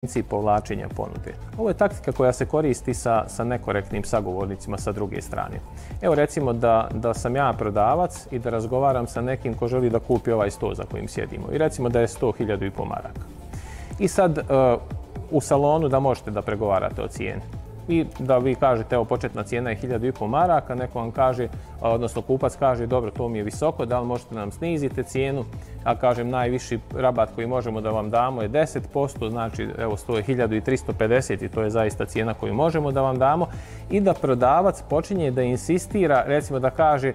princip povlačenja ponude. Ovo je taktika koja se koristi sa nekorektnim sagovornicima sa druge strane. Evo recimo da sam ja prodavac i da razgovaram sa nekim ko želi da kupi ovaj sto za kojim sjedimo. I recimo da je 100.500 maraka. I sad u salonu da možete da pregovarate o cijeni. I da vi kažete, evo početna cijena je 1.500 maraka, neko vam kaže, odnosno kupac kaže, dobro, to mi je visoko, da li možete nam snizite cijenu, a kažem najviši rabat koji možemo da vam damo je 10%, znači evo 100.350 i to je zaista cijena koju možemo da vam damo. I da prodavac počinje da insistira, recimo da kaže,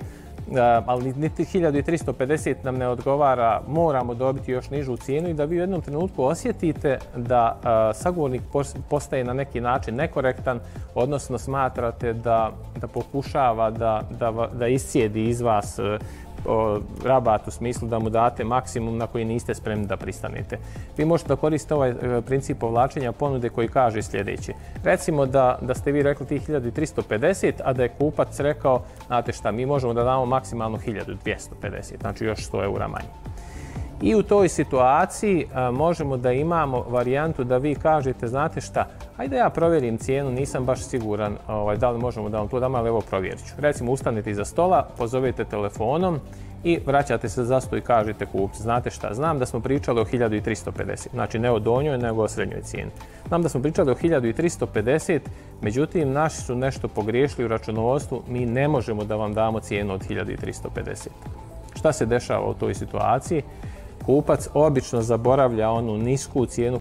ali niti 1.350 nam ne odgovara, moramo dobiti još nižu cijenu i da vi u jednom trenutku osjetite da sagovornik postaje na neki način nekorektan, odnosno smatrate da pokušava da iscijedi iz vas rabat u smislu da mu date maksimum na koji niste spremni da pristanete. Vi možete da koristite ovaj princip povlačenja ponude koji kaže sljedeće. Recimo da ste vi rekli tih 1.350, a da je kupac rekao, znate šta, mi možemo da damo maksimalno 1.250, znači još 100 eura manje. I u toj situaciji možemo da imamo varijantu da vi kažete, znate šta, ajde ja provjerim cijenu, nisam baš siguran da li možemo da vam to damo, ali evo provjerit ću. Recimo ustanete iza stola, pozovete telefonom i vraćate se za sto i kažete kupcu, znate šta, znam da smo pričali o 1.350, znači ne o donjoj nego o srednjoj cijeni. Znam da smo pričali o 1.350, međutim naši su nešto pogriješili u računovodstvu, mi ne možemo da vam damo cijenu od 1.350. Šta se dešava u toj situaciji? Kupac obično zaboravlja onu nisku cijenu